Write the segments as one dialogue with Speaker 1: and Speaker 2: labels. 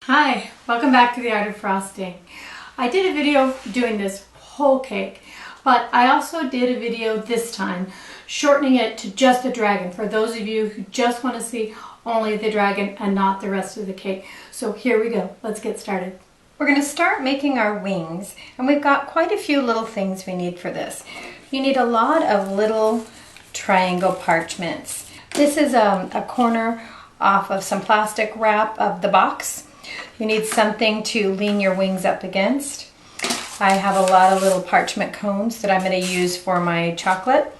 Speaker 1: Hi, welcome back to the Art of Frosting. I did a video doing this whole cake, but I also did a video this time shortening it to just the dragon for those of you who just want to see only the dragon and not the rest of the cake. So here we go, let's get started. We're going to start making our wings, and we've got quite a few little things we need for this. You need a lot of little triangle parchments. This is a corner off of some plastic wrap of the box. You need something to lean your wings up against. I have a lot of little parchment cones that I'm going to use for my chocolate.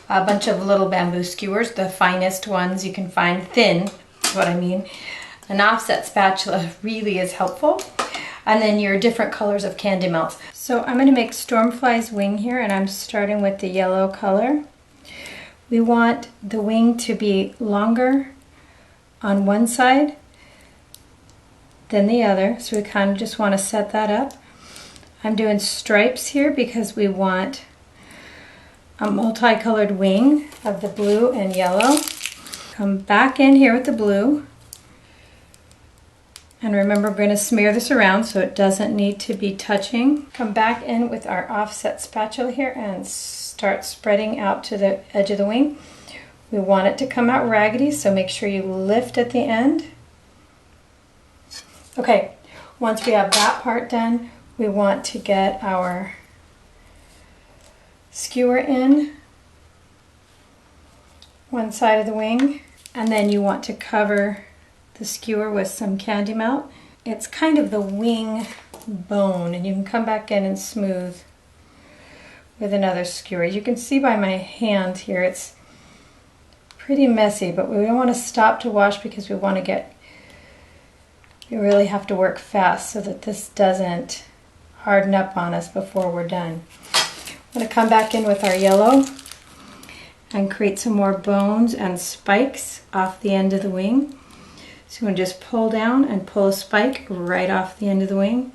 Speaker 1: A bunch of little bamboo skewers, the finest ones you can find, thin is what I mean. An offset spatula really is helpful. And then your different colors of candy melts. So I'm going to make Stormfly's wing here, and I'm starting with the yellow color. We want the wing to be longer on one side than the other, so we kind of just want to set that up. I'm doing stripes here because we want a multicolored wing of the blue and yellow. Come back in here with the blue, and remember we're going to smear this around so it doesn't need to be touching. Come back in with our offset spatula here and start spreading out to the edge of the wing. We want it to come out raggedy, so make sure you lift at the end. Okay, once we have that part done, we want to get our skewer in one side of the wing, and then you want to cover the skewer with some candy melt. It's kind of the wing bone, and you can come back in and smooth with another skewer. You can see by my hand here it's pretty messy, but we don't want to stop to wash because we want to get, you really have to work fast so that this doesn't harden up on us before we're done. I'm going to come back in with our yellow and create some more bones and spikes off the end of the wing. So we'll just pull down and pull a spike right off the end of the wing.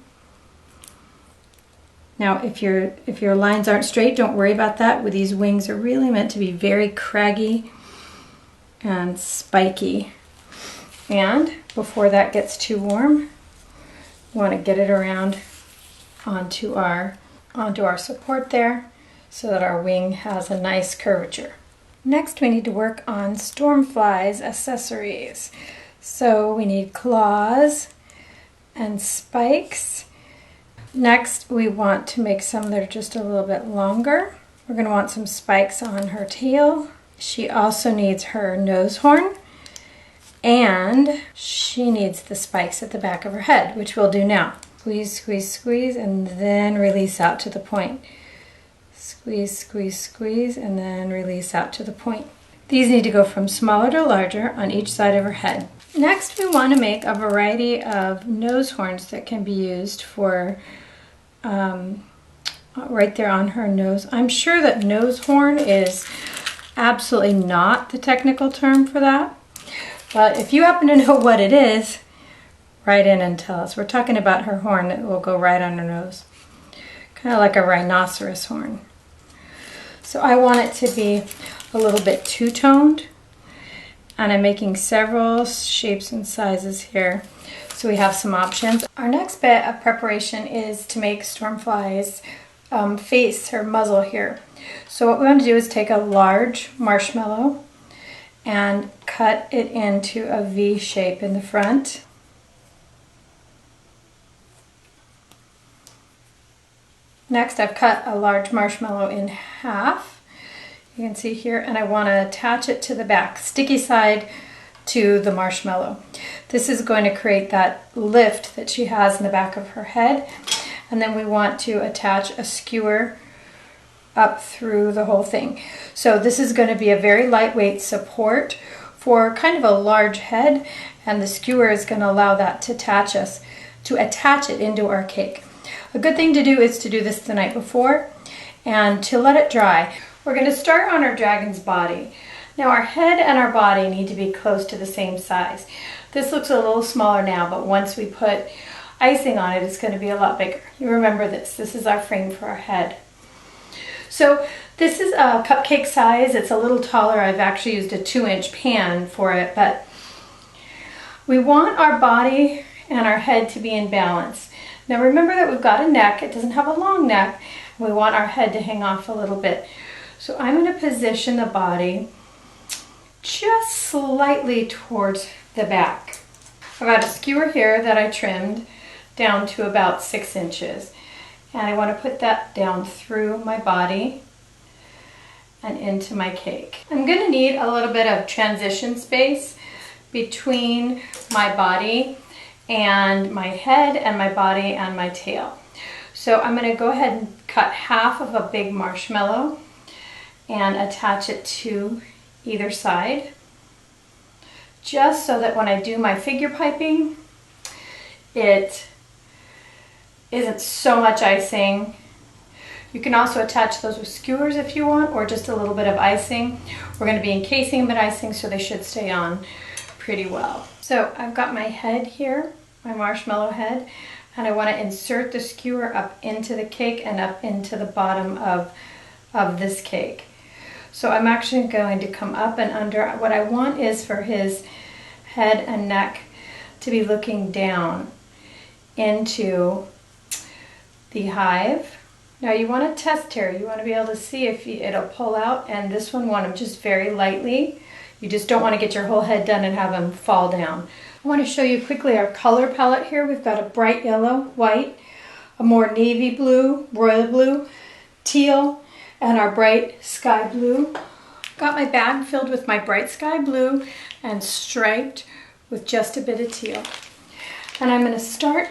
Speaker 1: Now if your lines aren't straight, don't worry about that. With these wings are really meant to be very craggy and spiky. And before that gets too warm, we want to get it around onto our support there so that our wing has a nice curvature. Next we need to work on Stormfly's accessories. So we need claws and spikes. Next we want to make some that are just a little bit longer. We're going to want some spikes on her tail. She also needs her nose horn, and she needs the spikes at the back of her head, which we'll do now. Squeeze, squeeze, squeeze, and then release out to the point. Squeeze, squeeze, squeeze, and then release out to the point. These need to go from smaller to larger on each side of her head. Next, we want to make a variety of nose horns that can be used for right there on her nose. I'm sure that nose horn is absolutely not the technical term for that. But if you happen to know what it is, write in and tell us. We're talking about her horn that will go right on her nose. Kind of like a rhinoceros horn. So I want it to be a little bit two-toned. And I'm making several shapes and sizes here, so we have some options. Our next bit of preparation is to make Stormfly's face, her muzzle here. So what we want to do is take a large marshmallow and cut it into a V shape in the front. Next, I've cut a large marshmallow in half. You can see here, and I want to attach it to the back, sticky side to the marshmallow. This is going to create that lift that she has in the back of her head, and then we want to attach a skewer up through the whole thing. So this is going to be a very lightweight support for kind of a large head, and the skewer is going to allow that to attach it into our cake. A good thing to do is to do this the night before and to let it dry. We're going to start on our dragon's body. Now our head and our body need to be close to the same size. This looks a little smaller now, but once we put icing on it, it's going to be a lot bigger. You remember this. This is our frame for our head. So this is a cupcake size. It's a little taller. I've actually used a 2-inch pan for it, but we want our body and our head to be in balance. Now remember that we've got a neck. It doesn't have a long neck. We want our head to hang off a little bit. So I'm going to position the body just slightly towards the back. I've got a skewer here that I trimmed down to about 6 inches. And I want to put that down through my body and into my cake. I'm going to need a little bit of transition space between my body and my head and my body and my tail. So I'm going to go ahead and cut half of a big marshmallow and attach it to either side, just so that when I do my figure piping, it isn't so much icing. You can also attach those with skewers if you want, or just a little bit of icing. We're going to be encasing them in icing, so they should stay on pretty well. So I've got my head here, my marshmallow head, and I want to insert the skewer up into the cake and up into the bottom of this cake. So I'm actually going to come up and under. What I want is for his head and neck to be looking down into the hive. Now you want to test here. You want to be able to see if it'll pull out, and this one want to just very lightly. You just don't want to get your whole head done and have them fall down. I want to show you quickly our color palette here. We've got a bright yellow, white, a more navy blue, royal blue, teal, and our bright sky blue. Got my bag filled with my bright sky blue and striped with just a bit of teal. And I'm going to start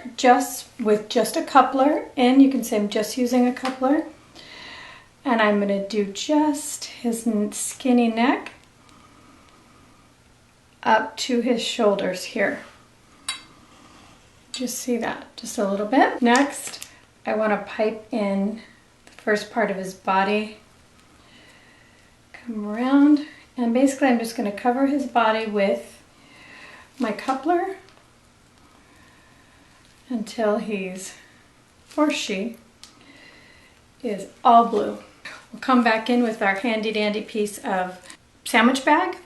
Speaker 1: with just a coupler, and you can say I'm just using a coupler. And I'm going to do just his skinny neck up to his shoulders here. Just see that, just a little bit. Next, I want to pipe in the first part of his body. Come around, and basically I'm just going to cover his body with my coupler until he's, or she, is all blue. We'll come back in with our handy dandy piece of sandwich bag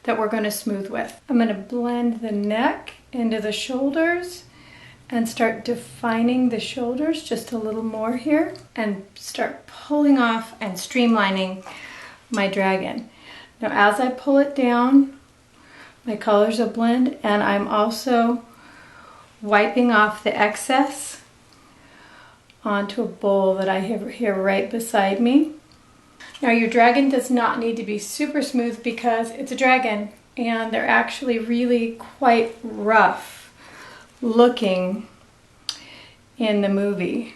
Speaker 1: that we're going to smooth with. I'm going to blend the neck into the shoulders and start defining the shoulders just a little more here, and start pulling off and streamlining my dragon. Now as I pull it down, my colors will blend, and I'm also wiping off the excess onto a bowl that I have here right beside me. Now your dragon does not need to be super smooth because it's a dragon, and they're actually really quite rough looking in the movie.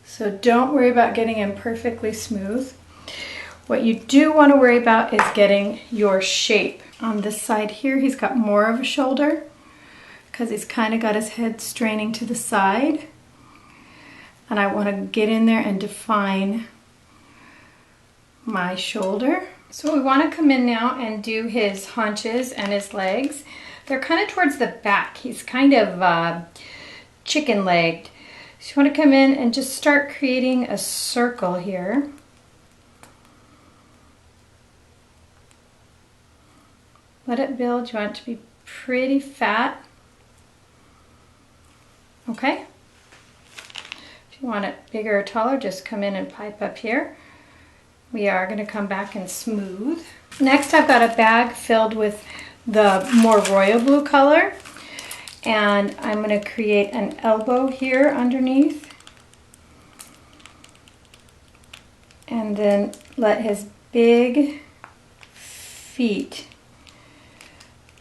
Speaker 1: So don't worry about getting them perfectly smooth. What you do want to worry about is getting your shape. On this side here, he's got more of a shoulder because he's kind of got his head straining to the side. And I want to get in there and define my shoulder. So we want to come in now and do his haunches and his legs. They're kind of towards the back. He's kind of chicken-legged. So you want to come in and just start creating a circle here. Let it build. You want it to be pretty fat. Okay? If you want it bigger or taller, just come in and pipe up here. We are going to come back and smooth. Next, I've got a bag filled with the more royal blue color, and I'm going to create an elbow here underneath, and then let his big feet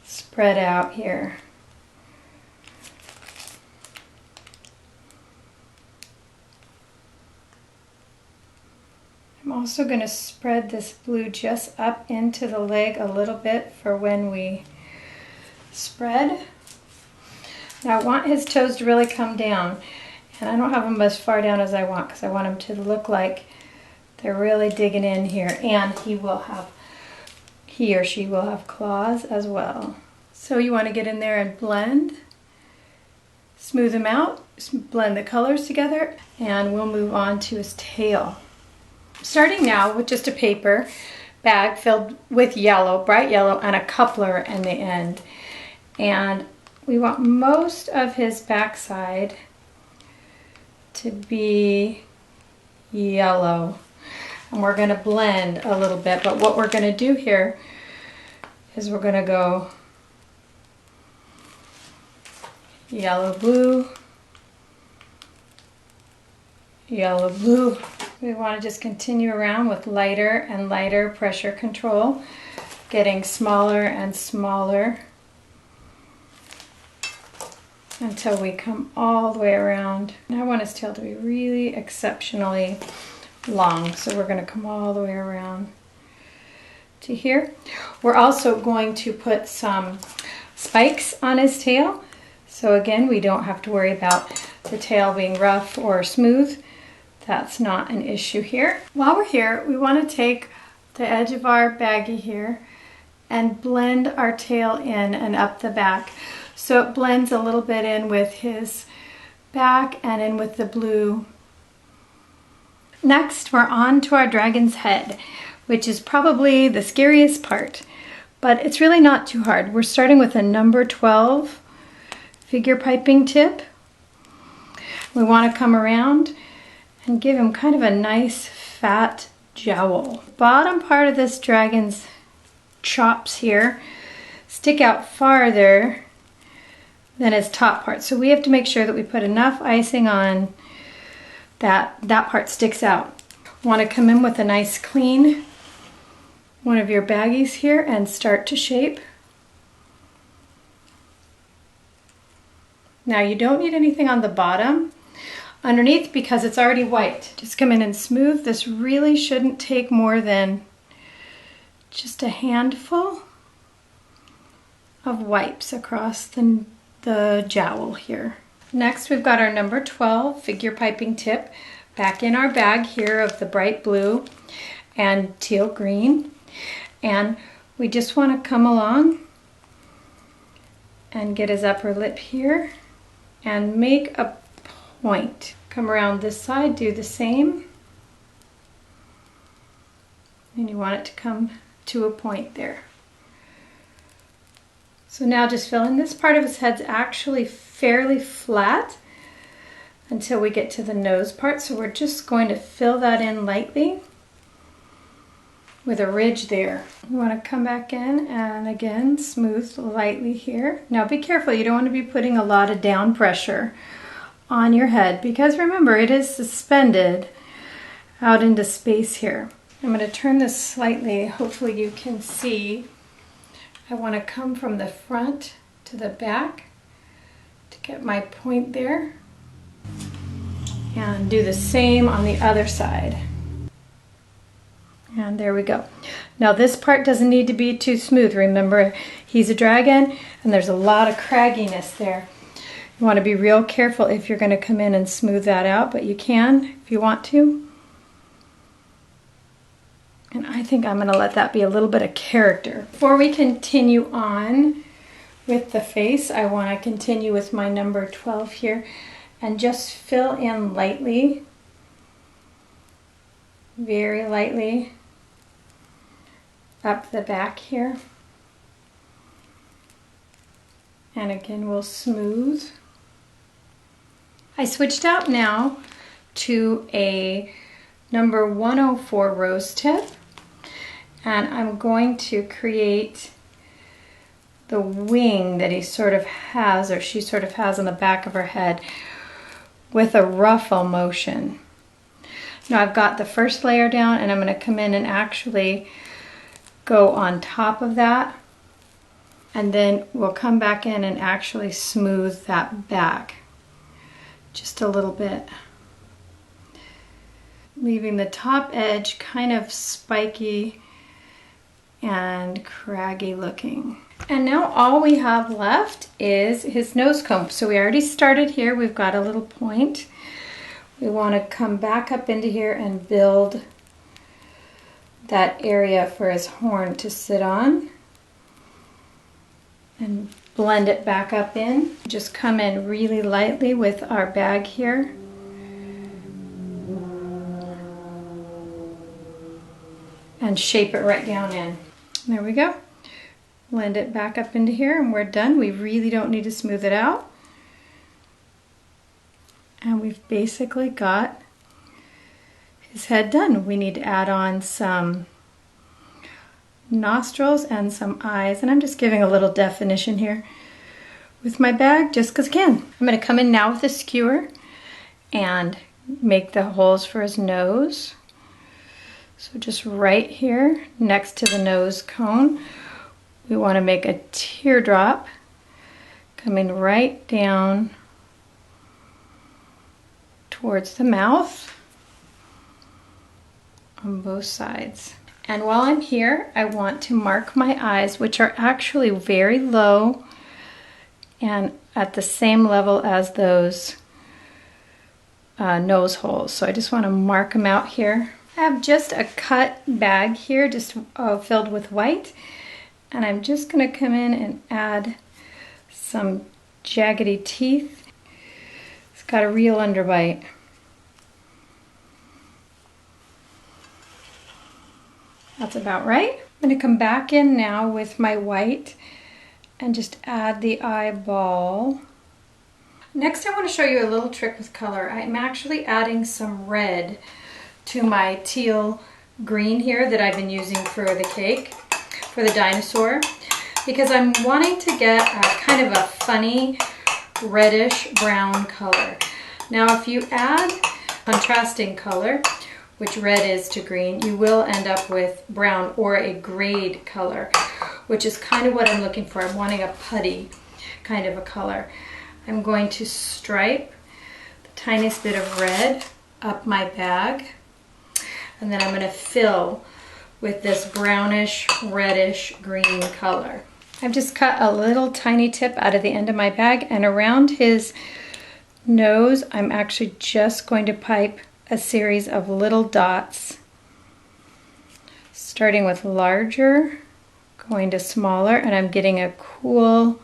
Speaker 1: spread out here. I'm also going to spread this blue just up into the leg a little bit for when we spread. Now I want his toes to really come down, and I don't have them as far down as I want because I want them to look like they're really digging in here, and he or she will have claws as well. So you want to get in there and blend, smooth them out, blend the colors together, and we'll move on to his tail. Starting now with just a paper bag filled with yellow, bright yellow, and a coupler in the end. And We want most of his backside to be yellow. And we're going to blend a little bit, but what we're going to do here is we're going to go yellow, blue, yellow, blue. We want to just continue around with lighter and lighter pressure control, getting smaller and smaller until we come all the way around. And I want his tail to be really exceptionally long, so we're going to come all the way around to here. We're also going to put some spikes on his tail, so again we don't have to worry about the tail being rough or smooth. That's not an issue here. While we're here, we want to take the edge of our baggie here and blend our tail in and up the back, so it blends a little bit in with his back and in with the blue. Next, we're on to our dragon's head, which is probably the scariest part, but it's really not too hard. We're starting with a number 12 figure piping tip. We want to come around and give him kind of a nice fat jowl. Bottom part of this dragon's chops here stick out farther than his top part, so we have to make sure that we put enough icing on that part sticks out. Want to come in with a nice clean one of your baggies here and start to shape. Now you don't need anything on the bottom underneath because it's already white. Just come in and smooth. This really shouldn't take more than just a handful of wipes across the jowl here. Next, we've got our number 12 figure piping tip back in our bag here of the bright blue and teal green. And we just want to come along and get his upper lip here and make a point. Come around this side, do the same. And you want it to come to a point there. So now just fill in. This part of his head's actually fairly flat until we get to the nose part, so we're just going to fill that in lightly with a ridge there. You want to come back in and again smooth lightly here. Now be careful, you don't want to be putting a lot of down pressure on your head because remember it is suspended out into space here. I'm going to turn this slightly, hopefully you can see. I want to come from the front to the back to get my point there and do the same on the other side. And there we go. Now this part doesn't need to be too smooth. Remember, he's a dragon and there's a lot of cragginess there. You want to be real careful if you're going to come in and smooth that out, but you can if you want to. And I think I'm going to let that be a little bit of character. Before we continue on with the face, I want to continue with my number 12 here and just fill in lightly, very lightly, up the back here. And again, we'll smooth. I switched out now to a number 104 rose tip. And I'm going to create the wing that he sort of has, or she sort of has on the back of her head with a ruffle motion. Now I've got the first layer down and I'm going to come in and actually go on top of that. And then we'll come back in and actually smooth that back just a little bit, leaving the top edge kind of spiky and craggy looking. And now all we have left is his nose comb. So we already started here, we've got a little point. We want to come back up into here and build that area for his horn to sit on and blend it back up in. Just come in really lightly with our bag here. And shape it right down in. There we go. blend it back up into here, and we're done. We really don't need to smooth it out. And we've basically got his head done. We need to add on some nostrils and some eyes, and I'm just giving a little definition here with my bag just because I can. I'm going to come in now with a skewer and make the holes for his nose. So just right here next to the nose cone, we want to make a teardrop coming right down towards the mouth on both sides. And while I'm here, I want to mark my eyes, which are actually very low and at the same level as those nose holes. So I just want to mark them out here. I have just a cut bag here, just filled with white. And I'm just going to come in and add some jaggedy teeth. It's got a real underbite. That's about right. I'm going to come back in now with my white and just add the eyeball. Next, I want to show you a little trick with color. I'm actually adding some red to my teal green here that I've been using for the cake, for the dinosaur, because I'm wanting to get a kind of a funny reddish brown color. Now, if you add contrasting color, which red is to green, you will end up with brown or a grayed color, which is kind of what I'm looking for. I'm wanting a putty kind of a color. I'm going to stripe the tiniest bit of red up my bag, and then I'm going to fill with this brownish, reddish green color. I've just cut a little tiny tip out of the end of my bag, and around his nose, I'm actually just going to pipe a series of little dots, starting with larger, going to smaller, and I'm getting a cool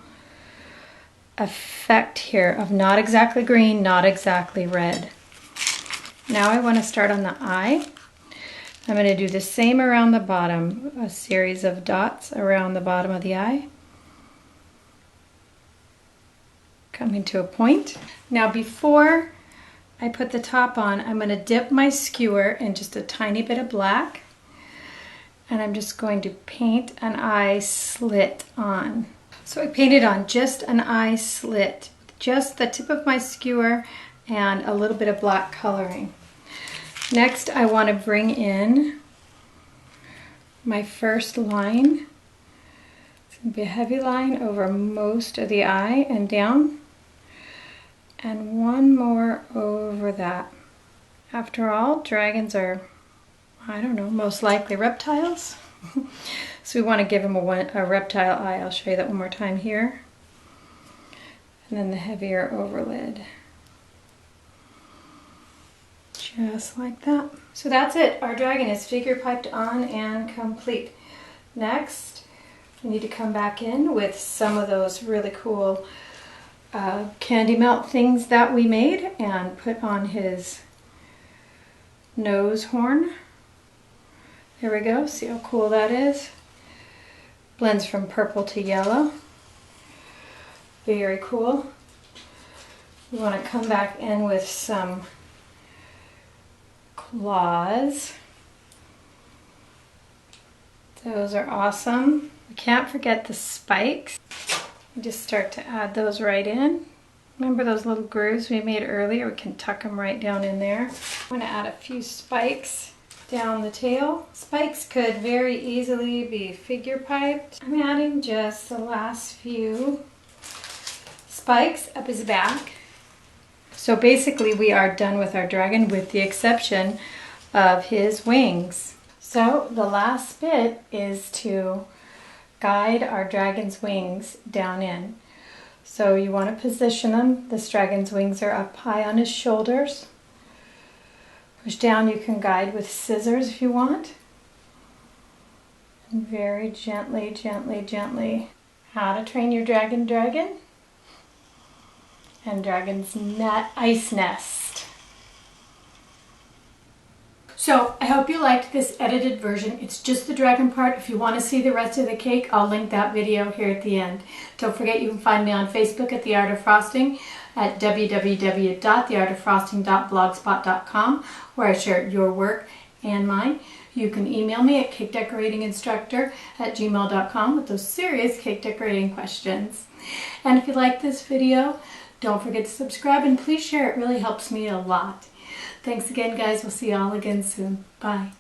Speaker 1: effect here of not exactly green, not exactly red. Now I want to start on the eye. I'm going to do the same around the bottom, a series of dots around the bottom of the eye, coming to a point. Now before I put the top on, I'm going to dip my skewer in just a tiny bit of black, and I'm just going to paint an eye slit on. So I painted on just an eye slit, just the tip of my skewer and a little bit of black coloring. Next, I want to bring in my first line. It's going to be a heavy line over most of the eye and down, and one more over that. After all, dragons are, I don't know, most likely reptiles. So we want to give them a reptile eye. I'll show you that one more time here. And then the heavier overlid. Just like that. So that's it. Our dragon is figure piped on and complete. Next, we need to come back in with some of those really cool candy melt things that we made and put on his nose horn. There we go. See how cool that is? Blends from purple to yellow. Very cool. We want to come back in with some claws. Those are awesome. We can't forget the spikes. We just start to add those right in. Remember those little grooves we made earlier? We can tuck them right down in there. I'm going to add a few spikes down the tail. Spikes could very easily be figure piped. I'm adding just the last few spikes up his back. So basically we are done with our dragon with the exception of his wings. So the last bit is to guide our dragon's wings down in. So you want to position them. This dragon's wings are up high on his shoulders. Push down, you can guide with scissors if you want. And very gently, gently, gently. How to train your dragon and dragon's ice nest. So I hope you liked this edited version. It's just the dragon part. If you want to see the rest of the cake, I'll link that video here at the end. Don't forget you can find me on Facebook at The Art of Frosting, at www.theartoffrosting.blogspot.com, where I share your work and mine. You can email me at cakedecoratinginstructor@gmail.com with those serious cake decorating questions. And if you like this video, don't forget to subscribe and please share. It really helps me a lot. Thanks again, guys. We'll see you all again soon. Bye.